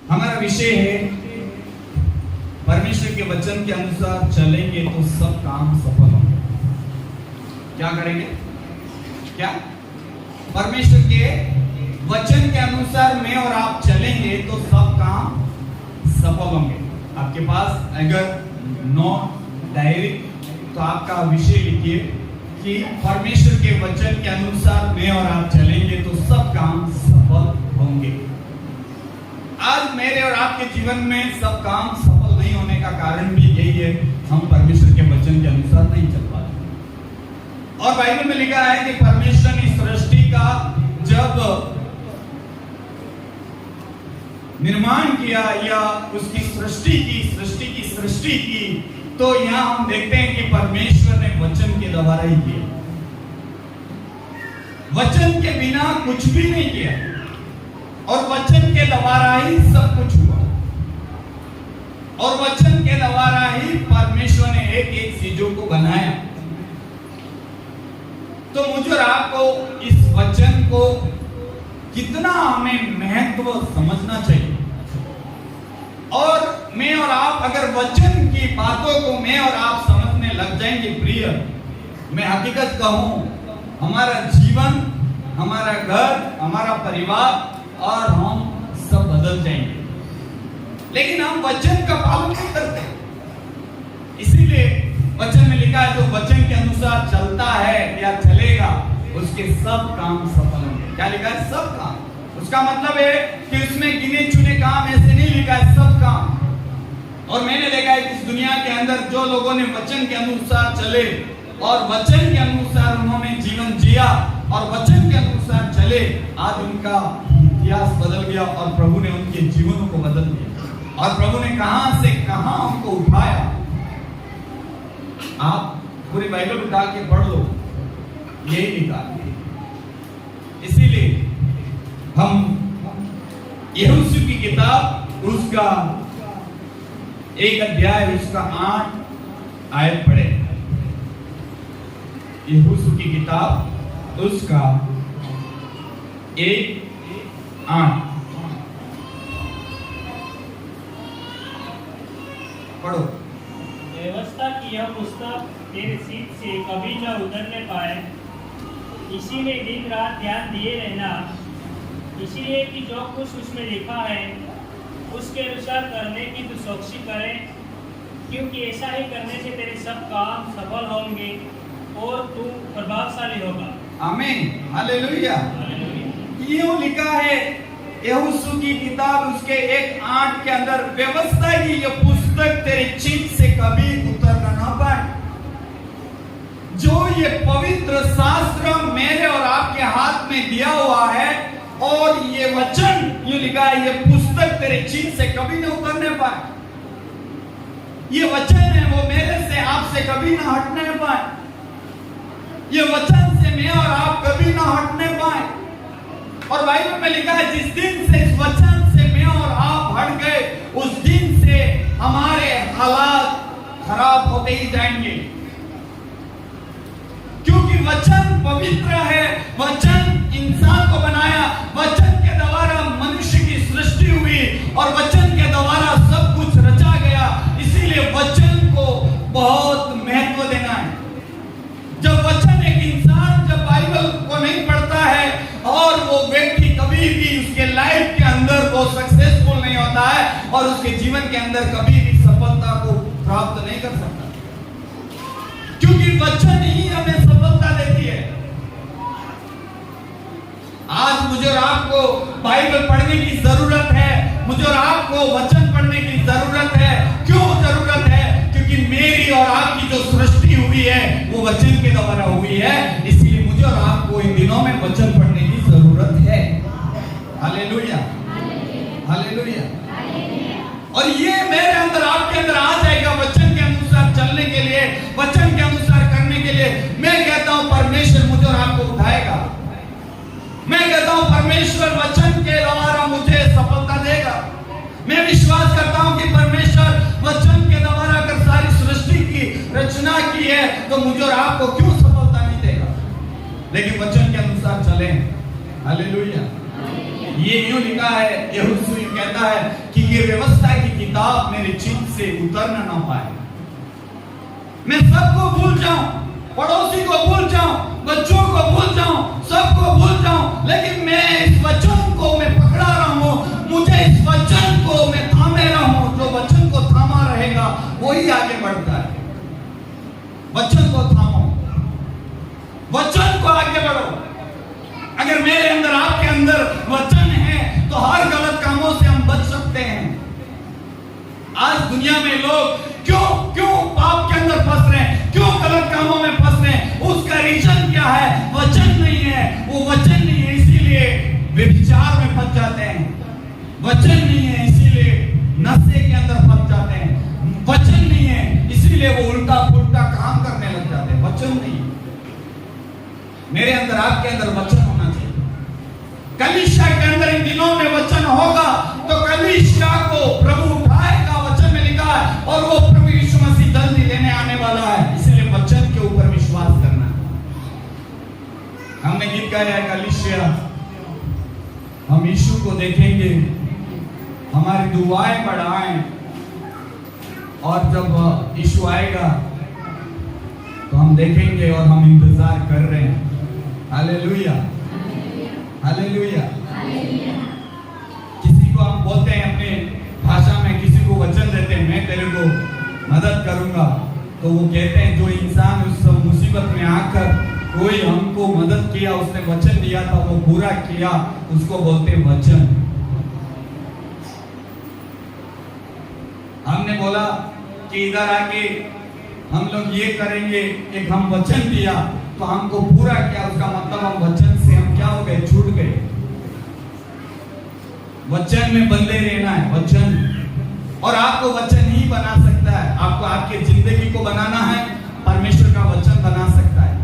हमारा विषय है परमेश्वर के वचन के अनुसार चलेंगे तो सब काम सफल होंगे। क्या करेंगे? क्या? परमेश्वर के वचन के अनुसार मैं और आप चलेंगे तो सब काम सफल होंगे। आपके पास अगर नोट डायरी तो आपका विषय लिखिए कि परमेश्वर के वचन के अनुसार मैं और आप चलेंगे तो सब काम सफल होंगे। आज मेरे और आपके जीवन में सब काम सफल नहीं होने का कारण भी यही है, हम परमेश्वर के वचन के अनुसार नहीं चल पाते। और बाइबल में लिखा है कि परमेश्वर ने सृष्टि का जब निर्माण किया या उसकी सृष्टि की तो यहां हम देखते हैं कि परमेश्वर ने वचन के द्वारा ही किया। वचन के बिना कुछ भी नहीं किया और वचन के द्वारा ही सब कुछ हुआ और वचन के द्वारा ही परमेश्वर ने एक एक चीजों को बनाया। तो मुझे और आपको इस वचन को कितना हमें महत्व समझना चाहिए। और मैं और आप अगर वचन की बातों को मैं और आप समझने लग जाएंगे प्रिय, मैं हकीकत कहूं, हमारा जीवन, हमारा घर, हमारा परिवार और हम सब बदल जाएंगे। लेकिन हम वचन का पालन नहीं करते। इसीलिए वचन में लिखा है जो वचन के अनुसार चलता है या चलेगा उसके सब काम सफल होंगे। क्या लिखा है? सब काम। उसका मतलब है कि उसमें गिने चुने काम ऐसे नहीं लिखा है, सब काम। और मैंने देखा है कि इस दुनिया के अंदर जो लोगों ने वचन के अनुसार चले और वचन के अनुसार उन्होंने जीवन जिया और वचन के अनुसार चले, आज उनका इतिहास बदल गया और प्रभु ने उनके जीवनों को बदल दिया और प्रभु ने कहां से कहां उनको उठाया। आप पूरी बाइबल उठा के पढ़ लो, यही लिखा है। इसीलिए हम यहोशू की किताब उसका 1 अध्याय उसका 8 आयत पढ़े। यहोशू की किताब उसका 1:8 पढ़ो। व्यवस्था की यह पुस्तक तेरे सीत से कभी न उतरने पाए, इसी में दिन रात ध्यान दिए रहना, इसलिए कि जो कुछ उसमें लिखा है उसके अनुसार करने की तू चौकसी करे, क्योंकि ऐसा ही करने से तेरे सब काम सफल होंगे और तू प्रभावशाली होगा। आमीन, हालेलुया। यूं लिखा है यहोशू की किताब उसके 1:8 के अंदर, व्यवस्था की यह पुस्तक तेरे चित्त से कभी उतर न पाए। जो ये पवित्र शास्त्र मेरे और आपके हाथ में दिया हुआ है और ये वचन यूं लिखा है, ये पुस्तक तेरे चित्त से कभी न उतरने पाए। ये वचन है वो मेरे से आपसे कभी ना हटने पाए। ये वचन से मैं और आप कभी ना हटने पाए। और बाइबल में लिखा है जिस दिन से इस वचन से मैं और आप हट गए उस दिन से हमारे हालात खराब होते ही जाएंगे, क्योंकि वचन पवित्र है। वचन इंसान को बनाया, वचन के द्वारा मनुष्य की सृष्टि हुई और वचन के द्वारा सब कुछ रचा गया। इसीलिए वचन को बहुत महत्व देना है। जब वचन एक इंसान जब बाइबल को नहीं पढ़ता है और वो व्यक्ति कभी भी उसके लाइफ के अंदर वो सक्सेसफुल नहीं होता है और उसके जीवन के अंदर कभी भी सफलता को प्राप्त नहीं कर सकता, क्योंकि वचन ही हमें सफलता देती है। आज मुझे और आपको बाइबल पढ़ने की जरूरत है, मुझे और आपको वचन पढ़ने की जरूरत है। क्यों जरूरत है? क्योंकि मेरी और आपकी जो सृष्टि हुई है वो वचन के द्वारा हुई है। इसलिए मुझे और आपको इन दिनों में वचन पढ़ने की जरूरत है। Hallelujah, hallelujah. और ये मेरे अंदर आपके अंदर आ जाएगा वचन के अनुसार चलने के लिए, वचन के अनुसार करने के लिए। मैं कहता हूं परमेश्वर मुझे और आपको उठाएगा। मैं कहता हूं परमेश्वर वचन के द्वारा मुझे सफलता देगा। मैं विश्वास करता हूं कि परमेश्वर वचन के द्वारा अगर सारी सृष्टि की रचना की है तो मुझे और आपको क्यों सफलता नहीं देगा। लेकिन वचन के अनुसार चलें। हालेलुया। ये यूं लिखा है, यहोशू कहता है कि ये व्यवस्था की किताब मेरे चित्त से उतर ना पाए। मैं सबको भूल जाऊं, पड़ोसी को भूल जाऊं, बच्चों को भूल जाऊं, सबको भूल जाऊं, लेकिन मैं इस वचन को मैं पकड़ा रहा हूं। मुझे इस वचन को मैं थामे रहा हूं। जो वचन को थामा रहेगा वही आगे बढ़ता है। वचन को थामो, वचन को आगे बढ़ो। अगर मेरे अंदर आपके अंदर वचन है तो हर गलत कामों से हम बच सकते हैं। आज दुनिया में लोग क्यों पाप के अंदर फंस रहे हैं, क्यों गलत कामों में फंस रहे हैं? उसका रीजन क्या है? वचन नहीं है। वो वचन नहीं है इसीलिए व्यभिचार में फंस जाते हैं। वचन नहीं है इसीलिए नशे के अंदर फंस जाते हैं। वचन नहीं है इसीलिए वो उल्टा पुल्टा काम करने लग जाते हैं। वचन नहीं। मेरे अंदर आपके अंदर वचन होना चाहिए। कलीसिया के अंदर इन दिनों में वचन होगा तो कलीसिया को प्रभु उठाएगा। वचन में लिखा है और वो प्रभु यीशु मसीह जल्दी लेने आने वाला है। इसलिए वचन के ऊपर विश्वास करना। हमने गीत गाया है कलीसिया, हम यीशु को देखेंगे, हमारी दुआएं बढ़ाएं, और जब यीशु आएगा तो हम देखेंगे और हम इंतजार कर रहे हैं। Hallelujah, hallelujah. किसी को हम बोलते हैं अपने भाषा में, किसी को वचन देते हैं मैं तेरे को मदद करूंगा, तो वो कहते हैं जो इंसान उस मुसीबत में आकर कोई हमको मदद किया, उसने वचन दिया था, वो पूरा किया, उसको बोलते हैं वचन। हमने बोला कि इधर आके हम लोग ये करेंगे, एक हम वचन दिया तो हमको पूरा किया, उसका मतलब हम वचन से हम क्या हो गए? छूट गए। वचन में बंधे रहना है। वचन, और आपको वचन ही बना सकता है। आपको आपके जिंदगी को बनाना है, परमेश्वर का वचन बना सकता है।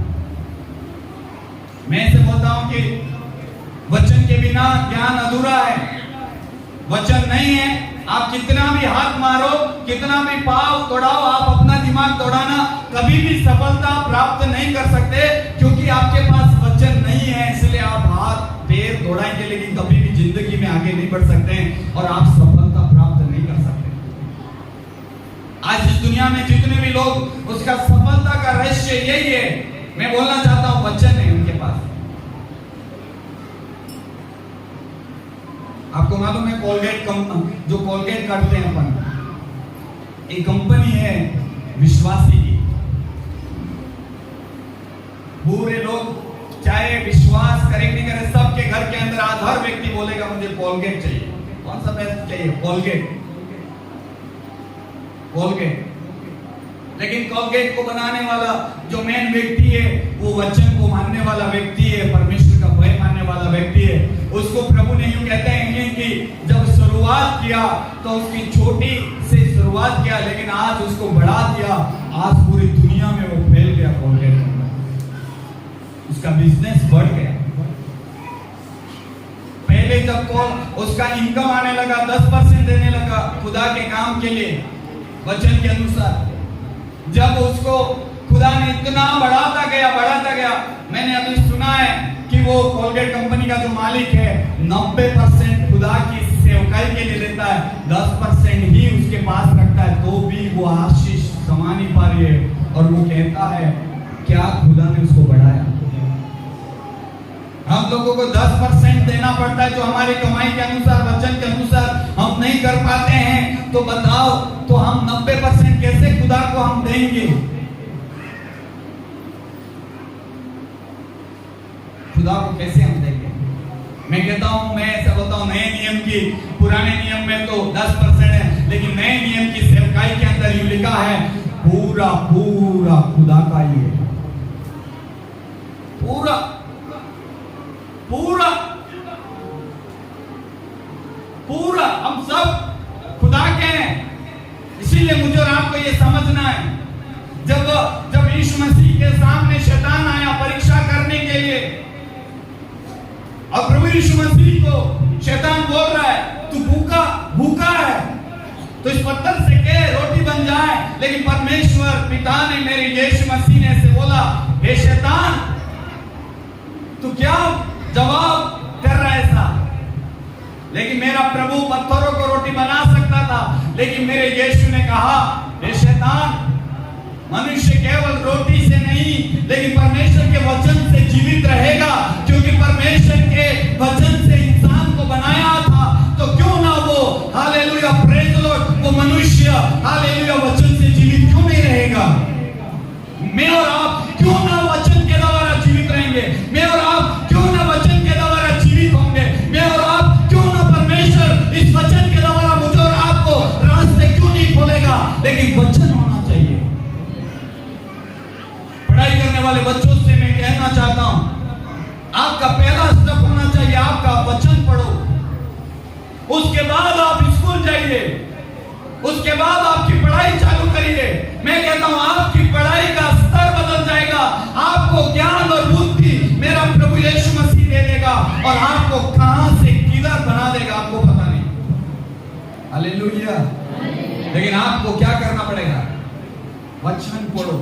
मैं ऐसे बोलता हूं कि वचन के बिना ज्ञान अधूरा है। वचन नहीं है, आप कितना भी हाथ मारो, कितना भी पाव तोड़ाओ, आप अपना दिमाग तोड़ाना, कभी भी सफलता प्राप्त नहीं कर सकते, क्योंकि आपके पास वचन नहीं है। इसलिए आप हाथ पैर दौड़ाएंगे लेकिन कभी भी जिंदगी में आगे नहीं बढ़ सकते हैं और आप सफलता प्राप्त नहीं कर सकते। आज इस दुनिया में जितने भी लोग, उसका सफलता का रहस्य यही है। मैं बोलना चाहता हूं वचन है उनके पास। आपको मालूम है कोलगेट जो कोलगेट काटते हैं अपन, एक कंपनी है विश्वासी की। पूरे लोग चाहे विश्वास करें नहीं करें, सबके घर के अंदर आज हर व्यक्ति बोलेगा मुझे कोलगेट चाहिए। कौन सा पेस्ट चाहिए? Colgate, Colgate. लेकिन कोलगेट को बनाने वाला जो मेन व्यक्ति है वो वचन को मानने वाला व्यक्ति है, परमेश्वर का भय मानने वाला व्यक्ति है। उसको प्रभु ने यूं कहते हैं कि जब शुरुआत किया तो उसकी छोटी से शुरुआत किया, लेकिन आज उसको बढ़ा दिया। आज पूरी दुनिया में वो फैल गया कोलगेट, उसका बिजनेस बढ़ गया। पहले जब उसका इनकम आने लगा, 10% देने लगा खुदा के काम के लिए वचन के अनुसार। जब उसको खुदा ने इतना बढ़ाता गया, मैंने अभी सुना है कि वो कोलगेट कंपनी का जो मालिक है 90% खुदा की सेवकाई के लिए लेता है, 10% ही उसके पास रखता है, तो भी वो आशीष समा नहीं पा रही है। और वो कहता है क्या खुदा ने उसको बढ़ाया। हम लोगों को 10% देना पड़ता है जो हमारी कमाई के अनुसार, वचन के अनुसार हम नहीं कर पाते हैं, तो बताओ तो हम 90% कैसे खुदा को हम देंगे? खुदा को कैसे हम देंगे? मैं कहता हूं, मैं ऐसा बोलता हूं, नए नियम की, पुराने नियम में तो 10% है, लेकिन नए नियम की सेवकाई के अंदर यूं लिखा है पूरा पूरा खुदा का ही है। पूरा पूरा पूरा हम सब खुदा के हैं। इसीलिए मुझे और आपको ये समझना है, जब यीशु मसीह के सामने शैतान आया परीक्षा करने के लिए, और प्रभु यीशु मसीह को शैतान बोल रहा है तू भूखा है तो इस पत्थर से के रोटी बन जाए, लेकिन परमेश्वर पिता ने, मेरे यीशु मसीह ने ऐसे बोला, हे शैतान तू क्या जवाब कर रहा है ऐसा? लेकिन मेरा प्रभु पत्थरों को रोटी बना सकता था, लेकिन मेरे यीशु ने कहा, हे शैतान, मनुष्य केवल रोटी से नहीं लेकिन परमेश्वर के वचन से जीवित रहेगा, क्योंकि परमेश्वर के वचन से इंसान को बनाया था, तो क्यों ना वो हालेलुया प्रेज द लॉर्ड, वो मनुष्य हालेलुया वचन से जीवित क्यों नहीं रहेगा? मैं और आप क्यों ना वचन के द्वारा जीवित रहेंगे? मैं और आप क्यों ना वचन के द्वारा जीवित होंगे? मैं और आप क्यों ना परमेश्वर इस वचन के द्वारा मुझे और आपको रास्ते क्यों नहीं खोलेगा? लेकिन वचन होना चाहिए। पढ़ाई करने वाले बच्चों से मैं कहना चाहता हूं, आपका पहला स्टेप होना चाहिए आपका वचन पढ़ो, उसके बाद आप स्कूल जाइए, उसके बाद आपकी पढ़ाई चालू करिए। मैं कहता हूं आपकी पढ़ाई का स्तर बदल जाएगा, आपको ज्ञान और बुद्धि मेरा प्रभु यीशु मसीह दे देगा और आपको कहां से किधर बना देगा आपको पता नहीं। हालेलुया। लेकिन आपको क्या करना पड़ेगा? वचन पढ़ो,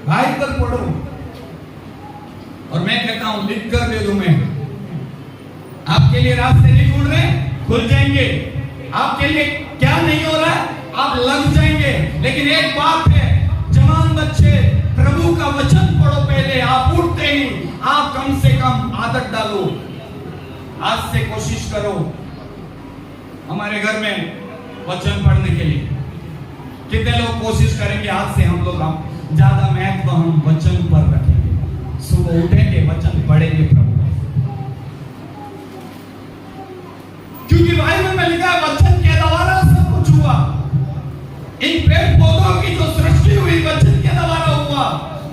बाइबल पढ़ो। और मैं कहता हूं लिख कर दे दूं मैं, आपके लिए रास्ते नहीं ढूंढ रहे, खुल जाएंगे। आपके लिए क्या नहीं हो रहा है, आप लग जाएंगे। लेकिन एक बात है, जवान बच्चे प्रभु का वचन पढ़ो। पहले आप उठते ही आप कम से कम आदत डालो, आज से कोशिश करो हमारे घर में वचन पढ़ने के लिए। कितने लोग कोशिश करेंगे आज से हम लोग ज्यादा महत्व हम वचन पर रखेंगे, सुबह उठेंगे वचन पढ़ेंगे प्रभु, क्योंकि बाइबल में लिखा है वचन के द्वारा सब कुछ हुआ। इन पेड़ पौधों की जो सृष्टि हुई वचन के द्वारा हुआ,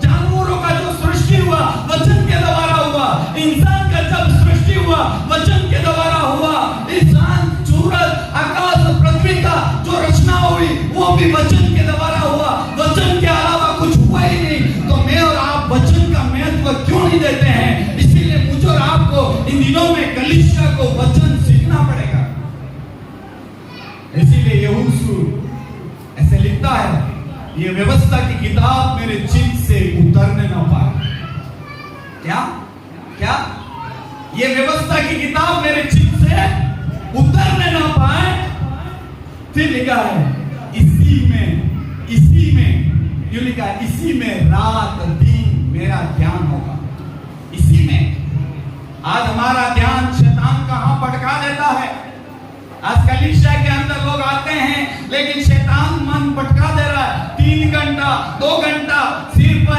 जानवरों का जो सृष्टि हुआ वचन के द्वारा हुआ, इंसान का जब सृष्टि हुआ वचन के द्वारा हुआ, इंसान सूरज आकाश पृथ्वी का जो रचना हुई वो भी वचन के द्वारा हुआ। वचन के अलावा कुछ हुआ ही नहीं। तो मैं और आप वचन का महत्व क्यों नहीं देते हैं? इसीलिए मुझे और आपको इन दिनों में कलीसिया को वचन सीखना पड़ेगा। इसीलिए यहोशू ऐसे लिखता है, ये व्यवस्था की किताब मेरे चित्त से उतरने न पाए। क्या क्या? ये व्यवस्था की किताब मेरे चित्त से उतरने न पाए। फिर लिखा है इसी में, क्यों लिखा है? इसी में रात दिन मेरा ध्यान होगा। इसी में आज हमारा ध्यान शैतान कहां भटका देता है। आज कलीसिया के अंदर लोग आते हैं लेकिन शैतान मन भटका दे रहा है। 3 घंटा 2 घंटा सिर्फ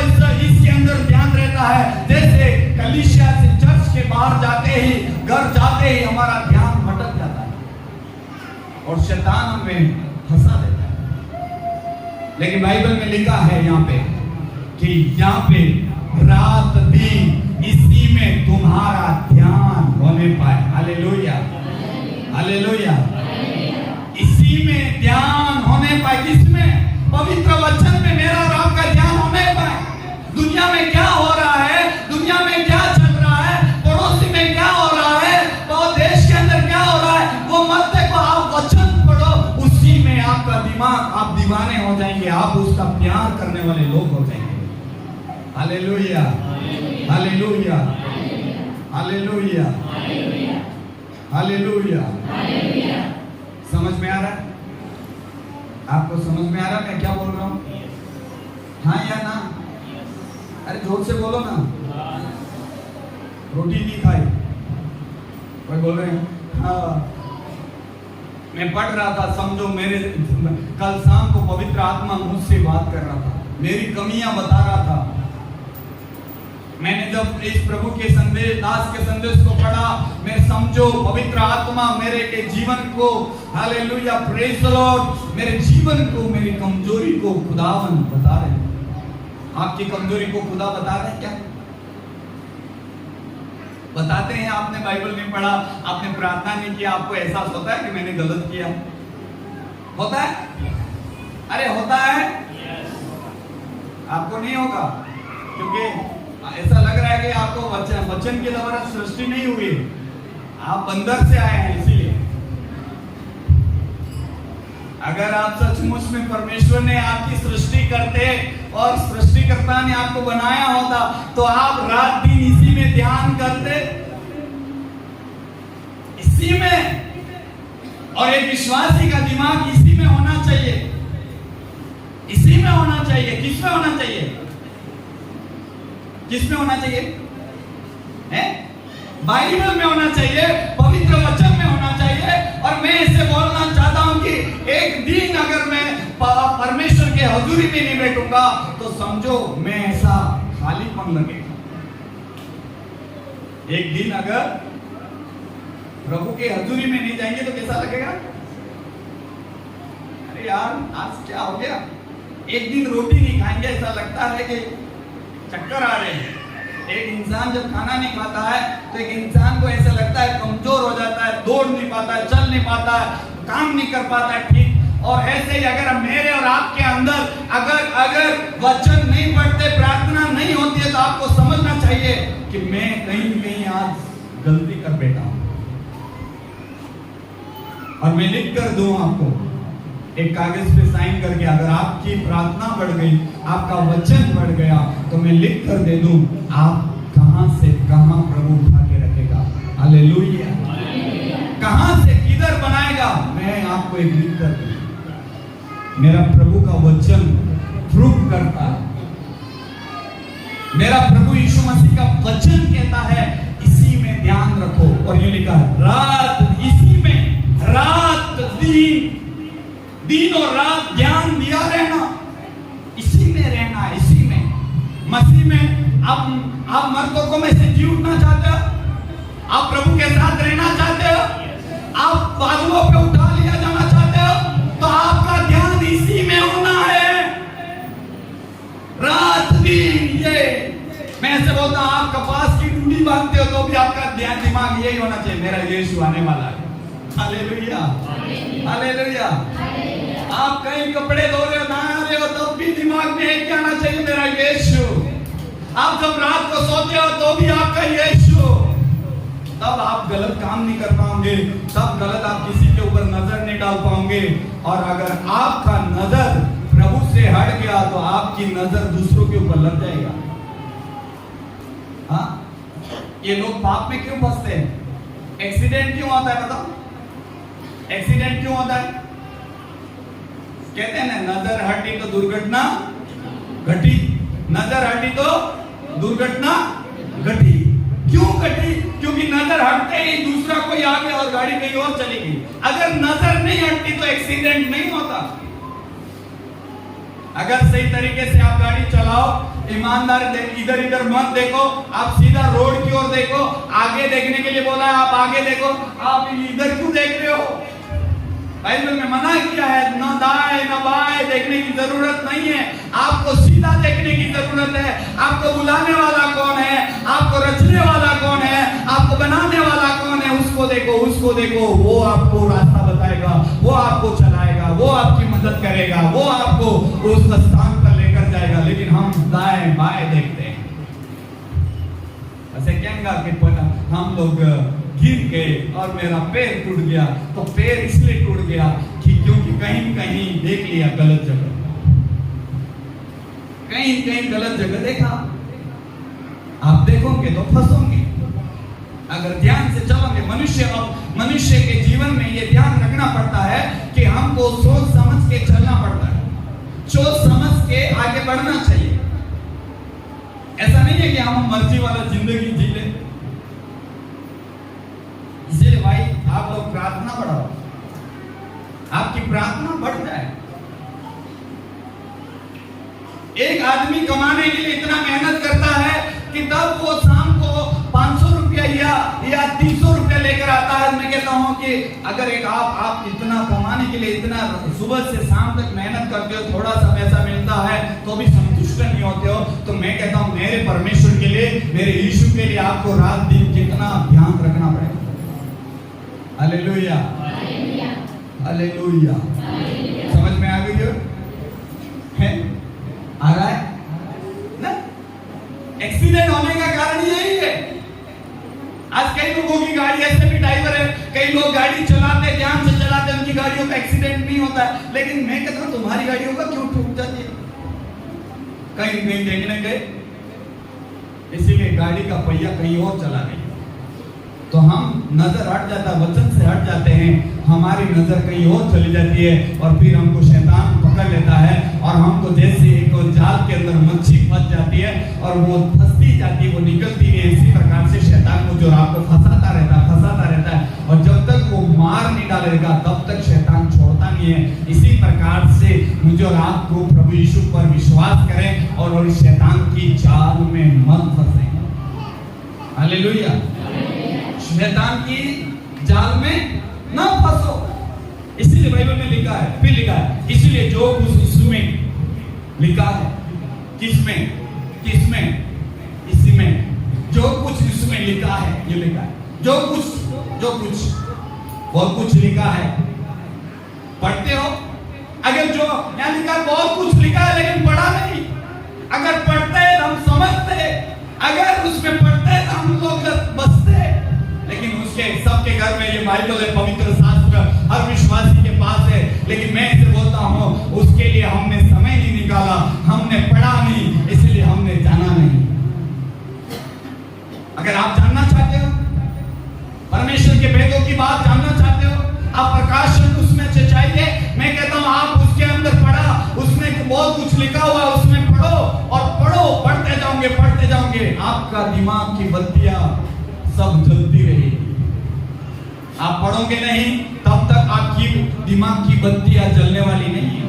इसके अंदर ध्यान रहता है। जैसे कलीसिया से चर्च के बाहर जाते ही, घर जाते ही हमारा ध्यान भटक जाता है और शैतान हमें फंसा देता है। लेकिन बाइबल में लिखा है यहाँ पे कि यहाँ पे रात दिन इसी में तुम्हारा ध्यान होने पाए। Hallelujah, hallelujah. इसी में ध्यान होने पाए। किसमें? पवित्र वचन में मेरा और आपका ध्यान होने पाए। दुनिया में क्या हो रहा है, दुनिया में क्या चल रहा है, पड़ोसी में क्या हो रहा है, तो देश के अंदर क्या हो रहा है, वो मत देखो, आप वचन पढ़ो। उसी में आपका दिमाग, आप दीवाने हो जाएंगे, आप उसका प्यार करने वाले लोग हो जाएंगे। Hallelujah, hallelujah, hallelujah, hallelujah. समझ में आ रहा है? आपको समझ में आ रहा है मैं क्या बोल रहा हूं? हाँ या ना? अरे जोर से बोलो ना। रोटी नहीं खाई, कोई बोल रहे हैं हाँ। मैं पढ़ रहा था, समझो मेरे कल शाम को पवित्र आत्मा मुझसे बात कर रहा था, मेरी कमियां बता रहा था। मैंने जब इस प्रभु के संदेश, दास के संदेश को पढ़ा, मैं समझो पवित्र आत्मा मेरे के जीवन को, हालेलुया, प्रेज द लॉर्ड, मेरे जीवन को, मेरी कमजोरी को खुदावन बता रहे। आपकी कमजोरी को खुदा बता रहे क्या? बताते हैं। आपने बाइबल नहीं पढ़ा, आपने प्रार्थना नहीं किया, आपको एहसास होता है कि मैंने गलत किया? होता है? अरे होता है। आपको नहीं होगा, क्योंकि ऐसा लग रहा है कि आपको वचन के द्वारा सृष्टि नहीं हुई, आप अंदर से आए हैं। इसीलिए अगर आप सचमुच में परमेश्वर ने आपकी सृष्टि करते और सृष्टिकर्ता ने आपको बनाया होता तो आप रात दिन इसी में ध्यान करते। इसी में, और एक विश्वासी का दिमाग इसी में होना चाहिए, इसी में होना चाहिए। किस में होना चाहिए? किस में होना चाहिए? है बाइबल में होना चाहिए, पवित्र वचन में होना चाहिए। और मैं इसे बोलना चाहता हूं कि एक दिन अगर मैं परमेश्वर के हजूरी में नहीं बैठूंगा तो समझो मैं ऐसा खालीपन लगेगा। एक दिन अगर प्रभु के हजूरी में नहीं जाएंगे तो कैसा लगेगा? अरे यार आज क्या हो गया, एक दिन रोटी नहीं खाएंगे ऐसा लगता है कि चक्कर आ रहे हैं। एक इंसान जब खाना नहीं खाता है तो एक इंसान को ऐसा लगता है कमजोर हो जाता है, दौड़ नहीं पाता है, चल नहीं पाता है, काम नहीं कर पाता है ठीक। और ऐसे ही अगर मेरे और आपके अंदर अगर वचन नहीं पढ़ते, प्रार्थना नहीं होती है तो आपको समझना चाहिए कि मैं कहीं कहीं आज गलती कर बैठा हूं। और मैं लिख कर दूं आपको एक कागज पे साइन करके, अगर आपकी प्रार्थना बढ़ गई, आपका वचन बढ़ गया तो मैं लिख कर दे दूं, आप कहां से कहां प्रभु उठा के रखेगा। हालेलुया। कहां से किधर बनाएगा, मैं आपको एक लिख कर दूं। मेरा प्रभु का वचन प्रूव करता है, मेरा प्रभु यीशु मसीह का वचन कहता है इसी में ध्यान रखो। और यूं लिखा है रात, इसी में रात दिन और रात ध्यान दिया रहना, इसी में रहना, इसी में मसीह में। आप मर्दों में से जी उठना चाहते हो, आप प्रभु के साथ रहना चाहते हो, आप बादलों पे उठा लिया जाना चाहते हो तो आपका ध्यान इसी में होना है। रात दिन ये मैं ऐसे बोलता हूं, आप कपास की डूडी बांधते हो तो भी आपका ध्यान दिमाग यही होना चाहिए, मेरा यीशु आने वाला है। Hallelujah, hallelujah. आप कहीं कपड़े धो रहे हो, नहा रहे हो तो भी दिमाग में एक आना चाहिए, मेरा यीशु। आप जब रात को सोते हो तो भी आपका यीशु। तब आप गलत काम नहीं कर पाओगे, तब गलत आप किसी के ऊपर नजर नहीं डाल पाओगे। और अगर आपका नजर प्रभु से हट गया तो आपकी नजर दूसरों के ऊपर लग जाएगा। हाँ, ये लोग पाप में क्यों फंसते हैं? एक्सीडेंट क्यों होता है? बताओ, एक्सीडेंट क्यों होता है? कहते हैं ना, नजर हटी तो दुर्घटना घटी, नजर हटी तो दुर्घटना घटी। क्यों घटी? क्योंकि नजर हटते ही दूसरा कोई आ गया और गाड़ी कहीं और चली गई। अगर नजर नहीं हटती तो एक्सीडेंट नहीं होता। अगर सही तरीके से आप गाड़ी चलाओ, ईमानदार, इधर इधर मत देखो, आप सीधा रोड की ओर देखो। आगे देखने के लिए बोला है, आप आगे देखो, आप इधर क्यों देख रहे हो? बाइबल में मना किया है, न दाएं न बाएं देखने की जरूरत नहीं है, आपको सीधा देखने की जरूरत है। आपको बुलाने वाला कौन है, आपको रचने वाला कौन है, आपको बनाने वाला कौन है, उसको देखो, उसको देखो। वो आपको रास्ता बताएगा, वो आपको चलाएगा, वो आपकी मदद करेगा, वो आपको उस स्थान पर लेकर जाएगा। लेकिन हम दाएं बाएं देखते हैं। ऐसे क्या कि हम लोग गिर गए और मेरा पैर टूट गया, तो पैर इसलिए टूट गया कि क्योंकि कहीं कहीं देख लिया गलत जगह, कहीं कहीं गलत जगह देखा। आप देखोगे तो फंसोगे अगर ध्यान से चलोगे। मनुष्य के जीवन में ये ध्यान रखना पड़ता है कि हमको सोच समझ के चलना पड़ता है, सोच समझ के आगे बढ़ना चाहिए। ऐसा नहीं है कि हम मर्जी वाला जिंदगी जी ले। इसलिए भाई आप लोग प्रार्थना बढ़ाओ, आपकी प्रार्थना बढ़ जाए। एक आदमी कमाने के लिए इतना मेहनत करता है कि तब वो शाम को 500 रुपया या 300 रुपया लेकर आता है। मैं कहता हूं कि अगर एक आप इतना कमाने के लिए इतना सुबह से शाम तक मेहनत करते हो, थोड़ा सा पैसा मिलता है तो भी संतुष्ट नहीं होते हो, तो मैं कहता हूं मेरे परमेश्वर के लिए, मेरे यीशु के लिए आपको रात दिन कितना ध्यान रखना पड़ेगा। Hallelujah, hallelujah. समझ में आ गई है? आ रहा है ना? एक्सीडेंट होने का कारण यही है। आज कई लोगों की गाड़ी, ऐसे भी ड्राइवर है, कई लोग गाड़ी चलाते, ध्यान से चलाते, उनकी गाड़ियों का एक्सीडेंट नहीं होता है। लेकिन मैं कहता हूं तुम्हारी गाड़ियों का क्यों टूट जाती है? कहीं कहीं देखने गए, इसीलिए गाड़ी का पहिया कहीं और चला गया। तो हम नजर हट जाता, वचन से हट जाते हैं, हमारी नजर कहीं और चली जाती है और फिर हमको शैतान पकड़ लेता है और हमको जैसे एक जाल के अंदर मच्छी फंस जाती है और वो फंसती जाती है, वो निकलती है। इसी प्रकार से शैतान को जो आपको फंसाता रहता है और जब तक वो मार नहीं डालेगा तब तक शैतान छोड़ता नहीं है। इसी प्रकार से मुझे और आपको प्रभु यीशु पर विश्वास करें और शैतान की जाल में मत फंसे। हालेलुया। शैतान की जाल में ना फंसो। इसीलिए बाइबल में लिखा है, फिर लिखा है, इसलिए जो कुछ उसमें लिखा है, किसमें इसमें जो कुछ इसमें लिखा है, ये लिखा है, जो कुछ बहुत कुछ लिखा है। पढ़ते हो, अगर जो यहाँ लिखा है बहुत कुछ लिखा है लेकिन पढ़ा नहीं, अगर पढ़ते हैं तो हम समझते, अगर उसमें पढ़ते हैं तो हम लोग बसते, लेकिन उसके सबके घर में ये बाइबल है, पवित्र शास्त्र हर विश्वासी के पास है, लेकिन मैं इसे बोलता हूँ उसके लिए हमने समय नहीं निकाला, हमने पढ़ा नहीं, इसलिए हमने जाना नहीं। अगर आप जानना चाहते हो परमेश्वर के भेदों की बात जानना चाहते हो, आप प्रकाशन उसमें से चाहिए, मैं कहता हूँ आप उसके अंदर पढ़ा, उसमें बहुत कुछ लिखा हुआ है, उसमें पढ़ो और पढ़ते जाओगे, आपका दिमाग की बत्तियां सब जलती रहेगी। आप पढ़ोगे नहीं तब तक आपकी दिमाग की बत्तियां जलने वाली नहीं है।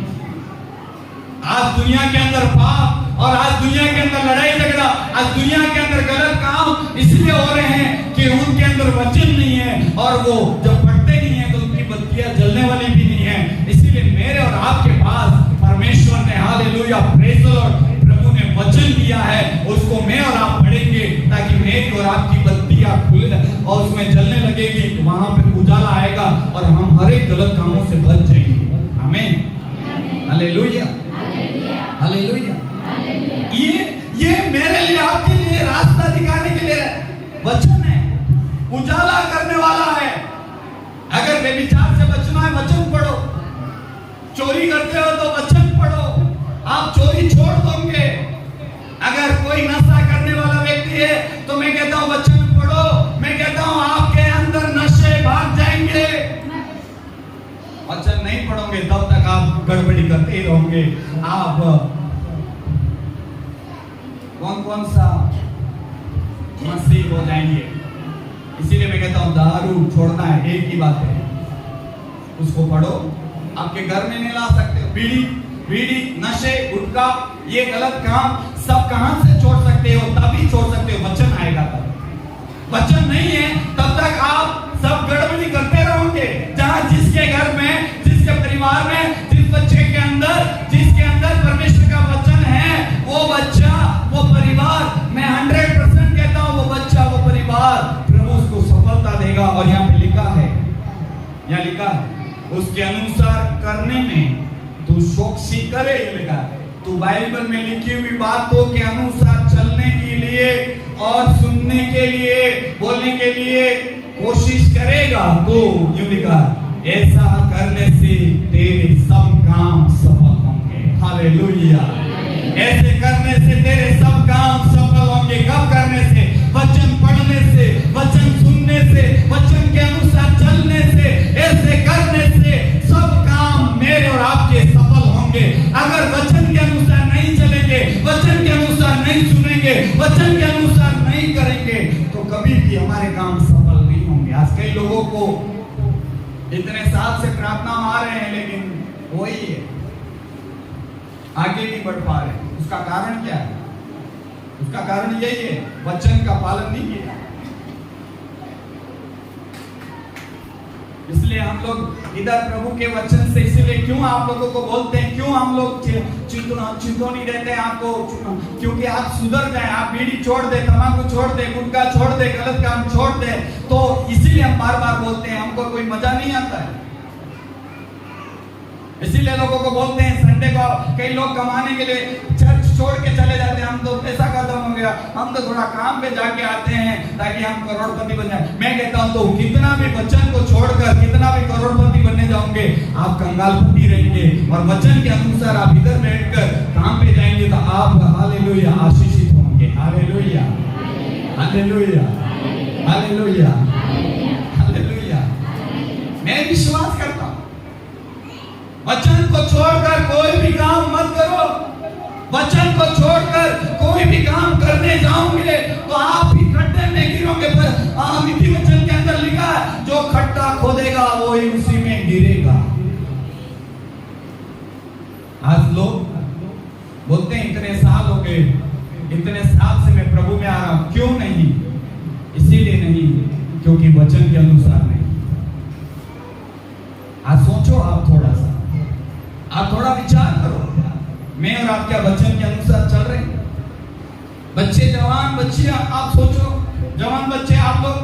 आज दुनिया के अंदर पाप और आज दुनिया के अंदर लड़ाई झगड़ा, आज दुनिया के अंदर गलत काम इसलिए हो रहे हैं कि उनके अंदर वचन नहीं है और वो जब पढ़ते नहीं है तो उनकी बत्तियां जलने वाली भी नहीं है। इसीलिए मेरे और आपके पास परमेश्वर ने, हालेलुया, प्रेज़ द लॉर्ड, प्रभु ने वचन दिया है, उसको मैं और आप पढ़ेंगे ताकि मेरी और आपकी बत्तियां खुल और उसमें जलने लगेगी, तो वहां पे उजाला आएगा और हम हर एक गलत कामों से बच जाएंगे। आमीन, हालेलुया, हालेलुया। ये मेरे लिए, आपके लिए रास्ता दिखाने के लिए वचन है, उजाला करने वाला है। अगर व्यभिचार से बचना है वचन पढ़ो, चोरी करते हो तो वचन पढ़ो, आप चोरी छोड़ दोगे। अगर कोई नशा करने वाला व्यक्ति है तो मैं कहता हूं वचन पढ़ो, मैं कहता हूं आपके अंदर नशे भाग जाएंगे। वचन नहीं पढ़ोगे तब तक आप गड़बड़ी करते ही रहोगे। आप कौन सा मसीह हो जाएंगे। इसीलिए मैं कहता हूं दारू छोड़ना है, एक ही बात है, उसको पढ़ो। आपके घर में नहीं ला सकते, बीड़ी, नशे, गुटखा, ये गलत काम सब कहां से छोड़ सकते हो? तभी छोड़ सकते हो वचन आएगा तब। वचन नहीं है तब तक आप सब गड़बड़ी करते रहोगे। जहां जिसके घर में, जिसके परिवार में, जिस बच्चे के अंदर परमेश्वर का वचन है, वो बच्चा, वो परिवार, मैं 100% कहता हूं, वो बच्चा, वो परिवार, प्रभु उसको सफलता देगा। और यहाँ पे लिखा है, उसके अनुसार करने में तू शौकसी करे, लिखा है। तू बाइबल में लिखी हुई बातों के अनुसार चलने के लिए और सुनने के लिए, बोलने के लिए कोशिश करेगा तो, यूं लिखा, ऐसा करने से तेरे सब काम सफल होंगे। हालेलुया। ऐसे करने से तेरे सब काम सफल होंगे। कब करने से? वचन पढ़ने से, वचन सुनने से, वचन के अनुसार चलने से। ऐसे करने से सब काम मेरे और आपके सफल होंगे। अगर वचन के अनुसार नहीं चलेंगे, वचन के अनुसार नहीं सुनेंगे, वचन के अनुसार नहीं करेंगे तो कभी भी हमारे काम सफल नहीं होंगे। आज कई लोगों को इतने साल से प्रार्थना मार रहे हैं लेकिन वही है, आगे नहीं बढ़ पा रहे। उसका कारण क्या है? उसका कारण यही है, वचन का पालन नहीं किया। इसलिए हम लोग इधर प्रभु के वचन से, इसलिए क्यों आप लोगों को बोलते हैं, क्यों हम लोग चिंतोनी रहते हैं आपको, क्योंकि आप सुधर जाए, आप बीड़ी छोड़ दे, तंबाकू छोड़ दे, गुटखा छोड़ दे, गलत काम छोड़ दे। तो इसीलिए हम बार बार बोलते हैं, हमको कोई मजा नहीं आता है। इसीलिए लोगों को बोलते हैं संडे को, कई लोग कमाने के लिए चर्च छोड़ के चले जाते हैं, हम तो पैसा खत्म हो गया, हम तो थोड़ा काम पे जाके आते हैं ताकि हम करोड़पति बन जाए। मैं कहता हूं तो कितना भी वचन को छोड़कर कितना भी करोड़पति बनने जाओगे, आप कंगालपति रहेंगे। और वचन के अनुसार आप इधर बैठकर काम पे जाएंगे तो आप, हालेलुया, आशीषित होंगे। Hallelujah, hallelujah, hallelujah, hallelujah. मैं विश्वास करता हूं, वचन को छोड़कर कोई भी काम मत करो। वचन को छोड़कर कोई भी काम करने जाओगे तो आप ही खड्डे में गिरोगे। पर नीति वचन के अंदर लिखा है, जो खड्डा खोदेगा वो ही उसी में गिरेगा। आज लोग बोलते हैं इतने साल हो गए, इतने साल से मैं प्रभु में आ रहा हूं, क्यों नहीं? इसीलिए नहीं क्योंकि वचन के अनुसार नहीं। आज सोचो, आप थोड़ा विचार करो, मैं और आप क्या वचन के अनुसार चल रहे हैं? बच्चे, जवान बच्चियां, आप सोचो, जवान बच्चे आप लोग,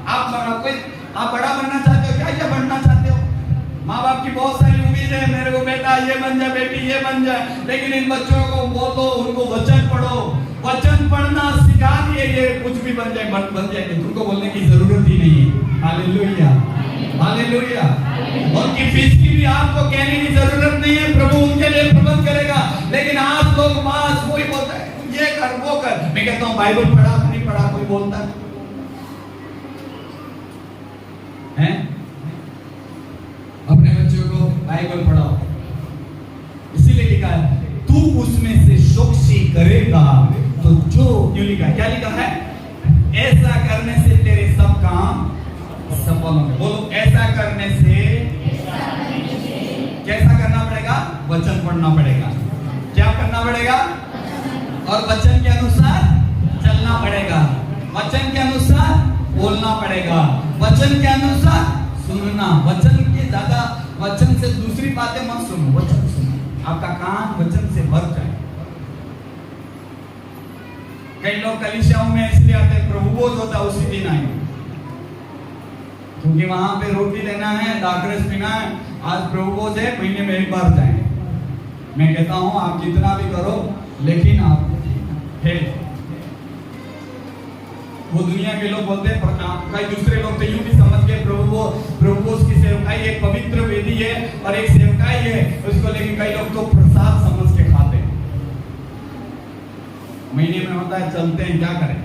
आप बड़ा बनना चाहते हो क्या? बनना चाहते हो? माँ बाप की बहुत सारी उम्मीद है, मेरे को बेटा ये बन जाए, बेटी ये बन जाए, लेकिन इन बच्चों को बोलो, उनको वचन पढ़ो, वचन पढ़ना सिखा दिए, ये कुछ भी बन जाए, बन जाए, तुमको बोलने की जरूरत ही नहीं है। Hallelujah, hallelujah. उनकी फीस की भी आपको कहने की जरूरत नहीं है, प्रभु उनके लिए प्रबंध करेगा। लेकिन आप लोग मास कोई बोलता है ये कर वो कर, मैं कहता हूँ बाइबल पढ़ा नहीं पढ़ा, कोई बोलता है अपने बच्चों को बाइबल पढ़ाओ। इसीलिए लिखा है, तू उसमें से शोक्षी करेगा तो जो, क्यों लिखा है? क्या लिखा है? ऐसा करने से तेरे सब काम सफल होंगे। बोलो, ऐसा करने से कैसा करना पड़ेगा? वचन पढ़ना पड़ेगा। क्या करना पड़ेगा? और वचन के अनुसार चलना पड़ेगा, वचन के अनुसार बोलना पड़ेगा, वचन के अनुसार सुनना। वचन के ज्यादा, वचन से दूसरी बातें मत सुनो, वचन सुनो, आपका कान वचन से भर जाए। कई लोग कलीसियाओं में इसलिए आते हैं, प्रभु बोध होता उसी दिन आए, क्योंकि वहां पे रोटी देना है, दाखरस पीना है, आज प्रभु बोध है, महीने में एक बार जाए। मैं कहता हूं आप जितना भी करो, लेकिन आप फेल। वो दुनिया के लोग बोलते हैं, कई दूसरे लोग तो यूं भी समझ के प्रभु की सेवकाई एक पवित्र वेदी है और एक सेवकाई है उसको, लेकिन कई लोग तो प्रसाद समझ के खाते हैं। महीने में होता है, चलते हैं, क्या करें?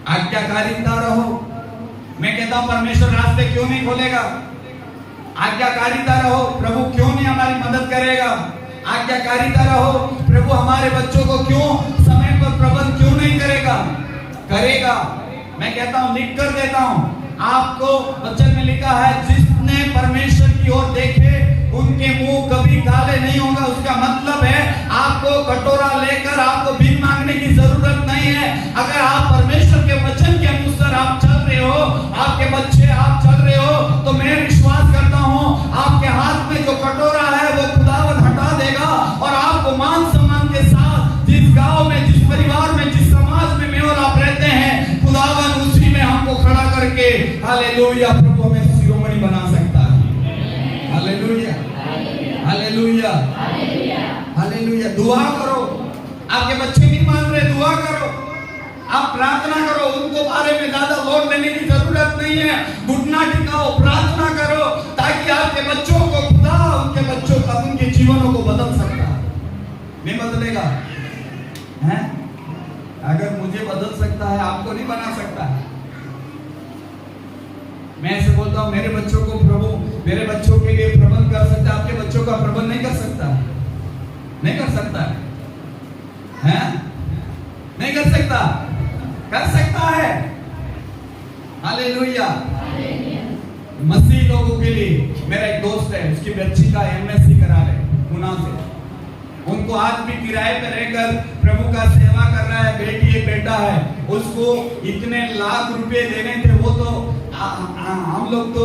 आज्ञाकारिता रहो। मैं कहता हूं परमेश्वर रास्ते क्यों नहीं खोलेगा? आज्ञाकारिता रहो, प्रभु क्यों नहीं हमारी मदद करेगा? आज्ञाकारिता रहो, प्रभु हमारे बच्चों को क्यों समय पर प्रबंध क्यों नहीं करेगा? करेगा। मैं कहता हूं, लिख कर देता हूं आपको, वचन में लिखा है, जिसने परमेश्वर की ओर देखे उनके मुंह कभी काले नहीं होगा। उसका मतलब है आपको कटोरा लेकर आपको भीख मांगने की जरूरत नहीं है। अगर आप परमेश्वर के वचन के अनुसार आप चल रहे हो, आपके बच्चे आप चल रहे हो, तो मैं विश्वास करता हूं आपके हाथ में जो कटोरा है वो खुदावंद हटा देगा और आपको मान सम्मान के साथ जिस गांव में, जिस परिवार में, जिस समाज में मैं और आप रहते हैं, खुदावंद उसी में हमको खड़ा करके, हालेलुया, प्रभु हमें शिरोमणि बना सकता है। Hallelujah, hallelujah, hallelujah. दुआ करो, आपके बच्चे नहीं मान रहे, दुआ करो, आप प्रार्थना करो, उनको बारे में ज्यादा लोड लेने की जरूरत नहीं है। घुटना टिकाओ, प्रार्थना करो, ताकि आपके बच्चों को खुदा उनके बच्चों का, उनके जीवनों को बदल सकता है। नहीं बदलेगा है? अगर मुझे बदल सकता है, आपको नहीं बना सकता है। मैं ऐसे बोलता हूं, मेरे बच्चों को प्रभु मेरे बच्चों के लिए प्रबंध कर सकता है, आपके बच्चों का प्रबंध नहीं कर सकता, नहीं कर सकता है? नहीं कर सकता, कर सकता है। हालेलुया। मसीह लोगों के लिए, मेरा एक दोस्त है, उसकी बच्ची का एमएससी करा रहे पुणे से, उनको आज भी किराए पर रहकर प्रभु का सेवा कर रहा है। बेटी एक बेटा है, उसको इतने लाख रुपए देने थे, वो तो हम लोग तो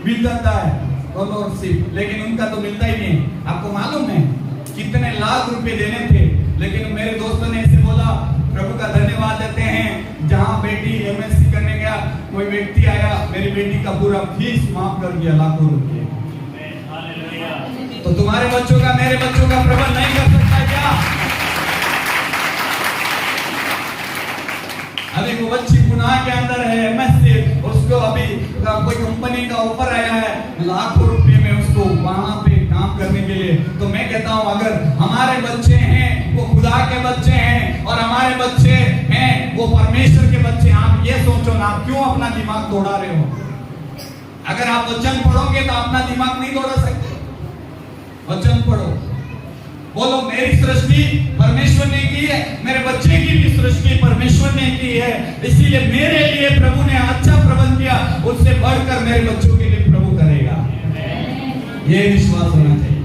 मिल जाता है स्कॉलरशिप, लेकिन उनका तो मिलता ही नहीं। आपको मालूम है कितने लाख रुपए देने थे, लेकिन मेरे दोस्तों ने ऐसे बोला, प्रभु का धन्यवाद देते हैं, जहां बेटी एमएससी करने गया, कोई व्यक्ति आया, मेरी बेटी का पूरा फीस माफ कर दिया, लाखों रुपए। तो तुम्हारे बच्चों का, मेरे बच्चों का प्रबंध नहीं कर सकता क्या? अभी वो बच्ची पुणे के अंदर है, एमएससी, उसको अभी कोई कंपनी का ऑफर आया है, लाखों रुपए में उसको वहां पे काम करने के लिए। तो मैं कहता हूं, अगर हमारे बच्चे हैं वो खुदा के बच्चे हैं और हमारे बच्चे हैं वो परमेश्वर के बच्चे आप ये सोचो ना, आप क्यों अपना दिमाग दौड़ा रहे हो? अगर आप वचन पढ़ोगे तो अपना दिमाग नहीं दौड़ा सकते। वचन पढ़ो, बोलो मेरी सृष्टि परमेश्वर ने की है, मेरे बच्चे की भी सृष्टि परमेश्वर ने की है, इसीलिए मेरे लिए प्रभु ने अच्छा प्रबंध किया, उससे बढ़कर मेरे बच्चों के लिए प्रभु करेगा। ये विश्वास होना चाहिए।